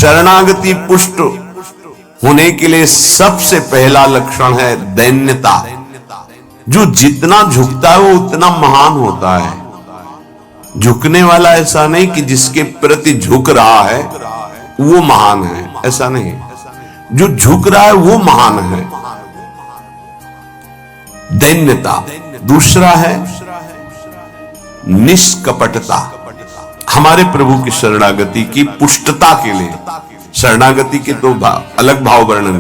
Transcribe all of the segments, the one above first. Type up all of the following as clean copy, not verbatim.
शरणागति पुष्ट होने के लिए सबसे पहला लक्षण है दैन्यता। जो जितना झुकता है वो उतना महान होता है। झुकने वाला ऐसा नहीं कि जिसके प्रति झुक रहा है वो महान है, ऐसा नहीं। जो झुक रहा है वो महान है। दैन्यता। दूसरा है निष्कपटता। हमारे प्रभु की शरणागति की पुष्टता के लिए, शरणागति के तो अलग भाव वर्णन,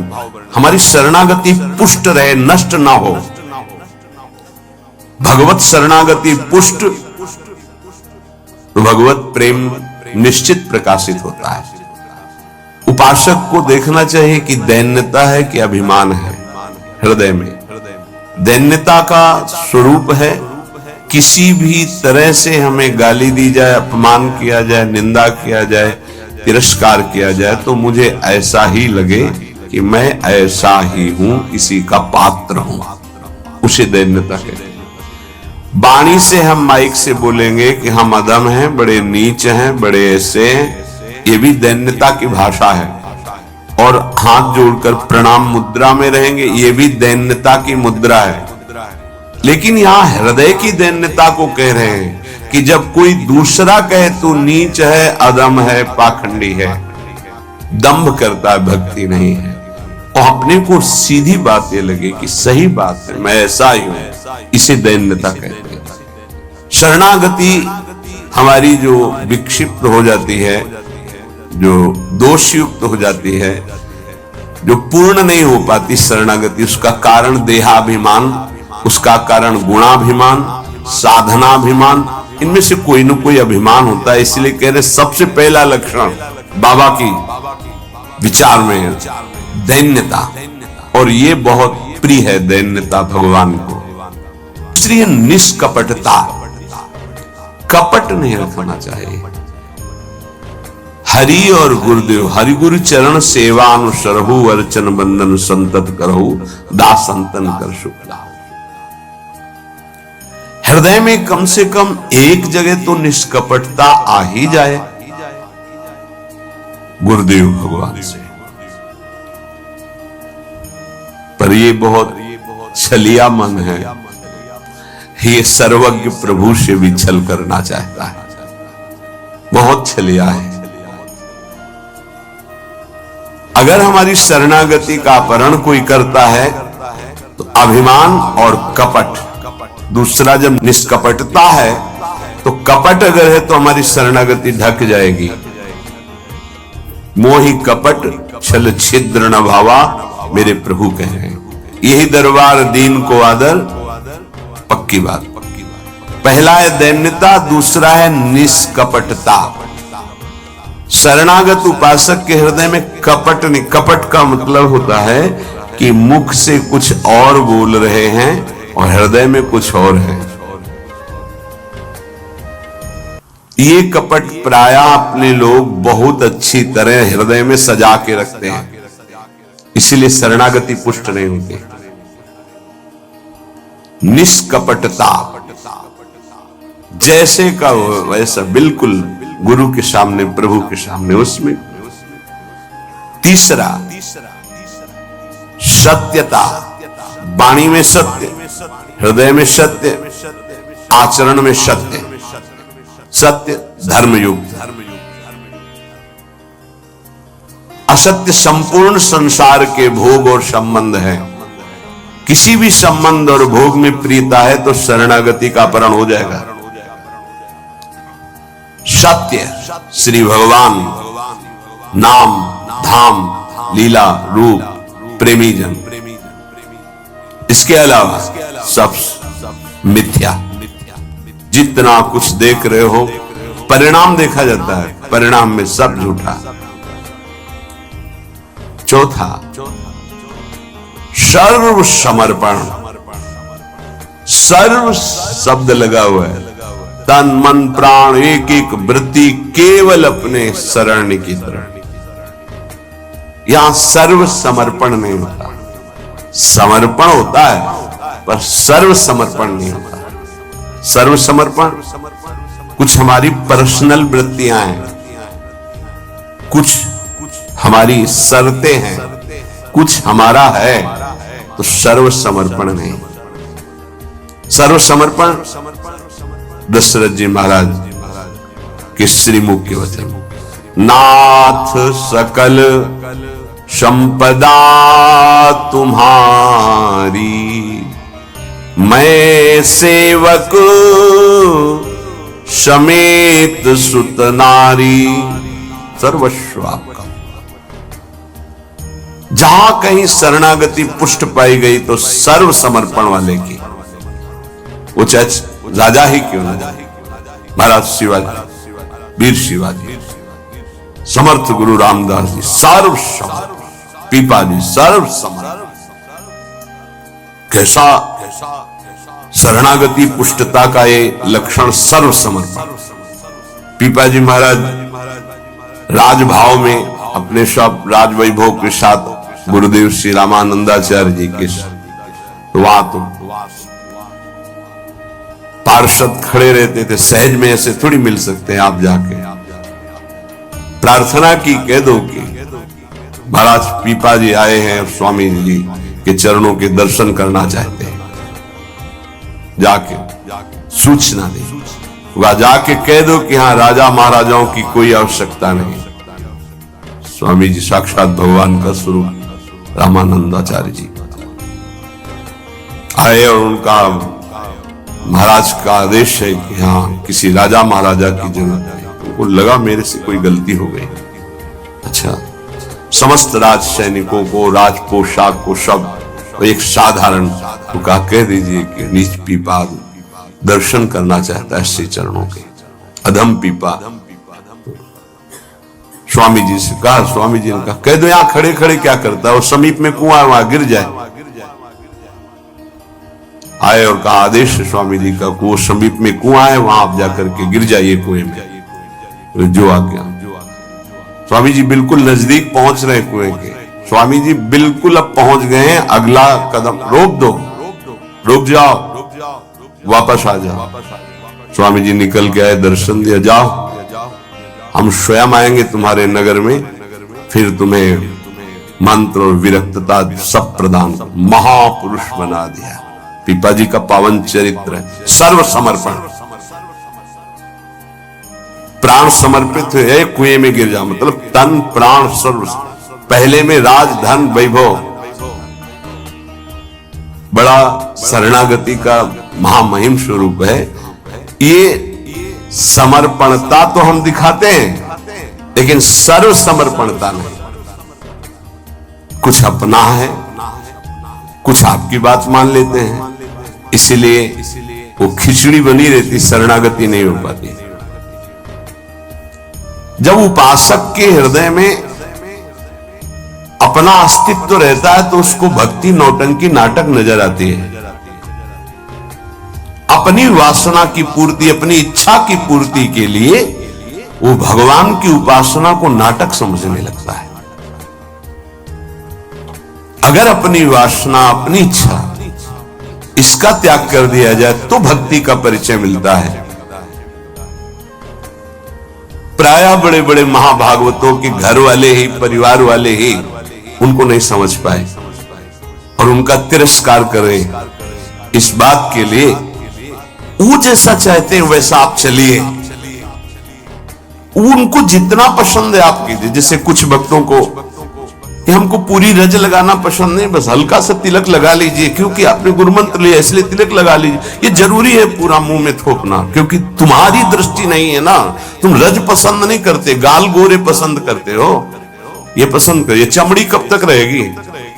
हमारी शरणागति पुष्ट रहे, नष्ट ना हो। भगवत शरणागति पुष्ट तो भगवत प्रेम निश्चित प्रकाशित होता है। उपासक को देखना चाहिए कि दैन्यता है कि अभिमान है हृदय में। दैन्यता का स्वरूप है किसी भी तरह से हमें गाली दी जाए, अपमान किया जाए, निंदा किया जाए, तिरस्कार किया जाए तो मुझे ऐसा ही लगे कि मैं ऐसा ही हूं, इसी का पात्र हूं। उसे दैन्यता कहते हैं। वाणी से हम माइक से बोलेंगे कि हम अधम हैं, बड़े नीच हैं, बड़े ऐसे हैं, ये भी दैन्यता की भाषा है। और हाथ जोड़कर प्रणाम मुद्रा में रहेंगे, ये भी दैन्यता की मुद्रा है। लेकिन यहां हृदय की दैन्यता को कह रहे हैं कि जब कोई दूसरा कहे तू नीच है, अधम है, पाखंडी है, दंभ करता है, भक्ति नहीं है, और अपने को सीधी बात ये लगे कि सही बात है, मैं ऐसा ही हूं, इसे दैन्यता कहते हैं। शरणागति हमारी जो विक्षिप्त हो जाती है, जो दोषयुक्त हो जाती है, जो पूर्ण नहीं हो पाती शरणागति, उसका कारण देहाभिमान, उसका कारण गुणाभिमान, साधनाभिमान, इनमें से कोई न कोई अभिमान होता है। इसलिए कह रहे सबसे पहला लक्षण बाबा की विचार में है दैन्यता, और ये बहुत प्रिय है दैन्यता भगवान को। इसलिए निष्कपटता, कपट नहीं रखना चाहिए। हरि और गुरुदेव, हरि गुरु चरण सेवा अनुसरहु, अर्चन बंदन संतत करहु, दास संतन कर शुक्ला। हृदय में कम से कम एक जगह तो निष्कपटता आ ही जाए गुरुदेव भगवान से। पर ये बहुत छलिया मन है, ये सर्वज्ञ प्रभु से भी छल करना चाहता है, बहुत छलिया है। अगर हमारी शरणागति का अपहरण कोई करता है तो अभिमान और कपट, दूसरा जब निष्कपटता है तो कपट अगर है तो हमारी शरणागति ढक जाएगी। मोहि कपट छल छिद्र न भावा, मेरे प्रभु कह रहे हैं। यही दरबार दीन को आदर, पक्की बात। पहला है दैन्यता, दूसरा है निष्कपटता। शरणागत उपासक के हृदय में कपट नहीं। कपट का मतलब होता है कि मुख से कुछ और बोल रहे हैं और हृदय में कुछ और है। ये कपट प्राय अपने लोग बहुत अच्छी तरह हृदय में सजा के रखते हैं, इसलिए शरणागति पुष्ट नहीं होती। निष्कपटता, जैसे का वैसा, बिल्कुल गुरु के सामने, प्रभु के सामने, उसमें। तीसरा सत्यता, वाणी में सत्य, हृदय में सत्य, आचरण में सत्य, सत्य धर्मयुक्त। असत्य संपूर्ण संसार के भोग और संबंध है। किसी भी संबंध और भोग में प्रियता है तो शरणागति का अपहरण हो जाएगा। सत्य श्री भगवान, नाम, धाम, लीला, रूप, प्रेमी जन। इसके अलावा सब मिथ्या। जितना कुछ देख रहे हो परिणाम देखा जाता है, परिणाम में सब झूठा। चौथा सर्व समर्पण। सर्व शब्द लगा हुआ है, तन मन प्राण एक एक वृत्ति केवल अपने शरण की तरह। यहां सर्व समर्पण नहीं होता, समर्पण होता है पर सर्व समर्पण नहीं होता। सर्व समर्पण कुछ हमारी पर्सनल वृत्तियां हैं, कुछ हमारी शर्तें हैं, कुछ हमारा है तो सर्व समर्पण नहीं। सर्व समर्पण दशरथ जी महाराज के श्रीमुख के वचन, नाथ सकल संपदा तुम्हारी, मैं सेवक समेत सुत नारी, सर्वस्व आपका। जहां कहीं शरणागति पुष्ट पाई गई तो सर्व समर्पण वाले की, वो चाहे राजा ही क्यों ना, महाराज शिवाजी, वीर शिवाजी, समर्थ गुरु रामदास जी सर्व समर्थ, पीपा जी सर्व समर्थ। कैसा शरणागति पुष्टता का ये लक्षण, सर्व समर्पण। पीपा जी महाराज राजभाव में अपने सब राज वैभव के साथ गुरुदेव श्री रामानंदाचार्य जी के साथ, वहां तो पार्षद खड़े रहते थे, सहज में ऐसे थोड़ी मिल सकते हैं। आप जाके प्रार्थना की, कह दो कि महाराज पीपा जी आए हैं, स्वामी जी के चरणों के दर्शन करना चाहते हैं, जाके सूचना दे, वह जाके कह दो कि हाँ राजा महाराजाओं की कोई आवश्यकता नहीं। स्वामी जी साक्षात भगवान का स्वरूप रामानंदाचार्य जी आए और उनका महाराज का आदेश है कि हाँ किसी राजा महाराजा की जरूरत है। उनको लगा मेरे से कोई गलती हो गई। अच्छा, समस्त राज सैनिकों को, राज पोशाक को, सब एक साधारण तो कहा कह दीजिए कि नीच पीपा दर्शन करना चाहता है श्री चरणों के, अधम पीपा। स्वामी जी से कहा, स्वामी जी ने कहा कह दो यहां खड़े खड़े क्या करता है, और समीप में कुआं है वहां गिर जाए। आए और कहा आदेश है स्वामी जी का, वो समीप में कुआं है वहां आप जाकर के गिर जाइए कुएं में। जो आ गया, स्वामी जी बिल्कुल नजदीक पहुंच रहे कुएं के। स्वामी जी बिल्कुल अब पहुंच गए हैं, अगला कदम रोक दो, रुक जाओ, वापस आ जाओ। स्वामी जी निकल के आए, दर्शन दिया, जाओ हम स्वयं आएंगे तुम्हारे नगर में, फिर तुम्हें मंत्र और विरक्तता सब प्रदान, महापुरुष बना दिया। पीपा जी का पावन चरित्र है, सर्व समर्पण, प्राण समर्पित है, कुएं में गिर जा, मतलब तन प्राण सर्व। पहले में राज धन वैभव, बड़ा शरणागति का महामहिम स्वरूप है। ये समर्पणता तो हम दिखाते हैं, लेकिन सर्व समर्पणता नहीं। कुछ अपना है, कुछ आपकी बात मान लेते हैं, इसीलिए वो खिचड़ी बनी रहती, शरणागति नहीं हो पाती। जब उपासक के हृदय में अपना अस्तित्व रहता है तो उसको भक्ति नौटंकी नाटक नजर आती है। अपनी वासना की पूर्ति, अपनी इच्छा की पूर्ति के लिए वो भगवान की उपासना को नाटक समझने लगता है। अगर अपनी वासना, अपनी इच्छा, इसका त्याग कर दिया जाए तो भक्ति का परिचय मिलता है। प्रायः बड़े बड़े महाभागवतों के घर वाले ही, परिवार वाले ही उनको नहीं समझ पाए और उनका तिरस्कार करें। इस बात के लिए वो जैसा चाहते हैं वैसा आप चलिए, उनको जितना पसंद है आप कीजिए। जैसे कुछ भक्तों को कि हमको पूरी रज लगाना पसंद नहीं, बस हल्का सा तिलक लगा लीजिए, क्योंकि आपने गुरुमंत्र लिया इसलिए तिलक लगा लीजिए। ये जरूरी है पूरा मुंह में थोपना, क्योंकि तुम्हारी दृष्टि नहीं है ना, तुम रज पसंद नहीं करते, गाल गोरे पसंद करते हो। ये पसंद करिए, चमड़ी कब तक रहेगी,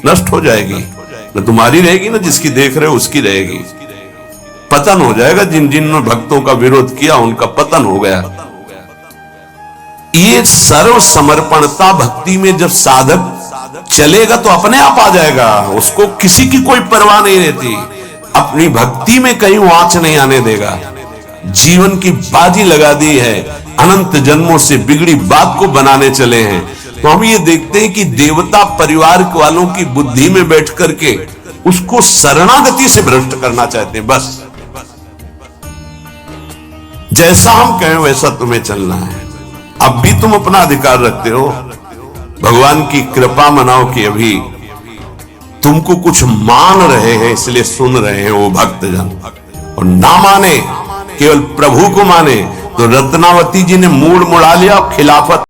नष्ट हो जाएगी, न तुम्हारी रहेगी ना जिसकी देख रहे हो उसकी रहेगी। पतन हो जाएगा। जिन जिन भक्तों का विरोध किया उनका पतन हो गया। ये सर्व समर्पणता भक्ति में जब साधक चलेगा तो अपने आप आ जाएगा, उसको किसी की कोई परवाह नहीं रहती। अपनी भक्ति में कहीं आंच नहीं आने देगा। जीवन की बाजी लगा दी है, अनंत जन्मों से बिगड़ी बात को बनाने चले हैं। तो हम ये देखते हैं कि देवता परिवार वालों की बुद्धि में बैठ करके उसको शरणागति से भ्रष्ट करना चाहते हैं। बस जैसा हम कहें वैसा तुम्हें चलना है। अब भी तुम अपना अधिकार रखते हो, भगवान की कृपा मनाओ कि अभी तुमको कुछ मान रहे हैं, इसलिए सुन रहे हैं वो भक्तजन, और ना माने, केवल प्रभु को माने, तो रत्नावती जी ने मूड मुड़ा लिया और खिलाफत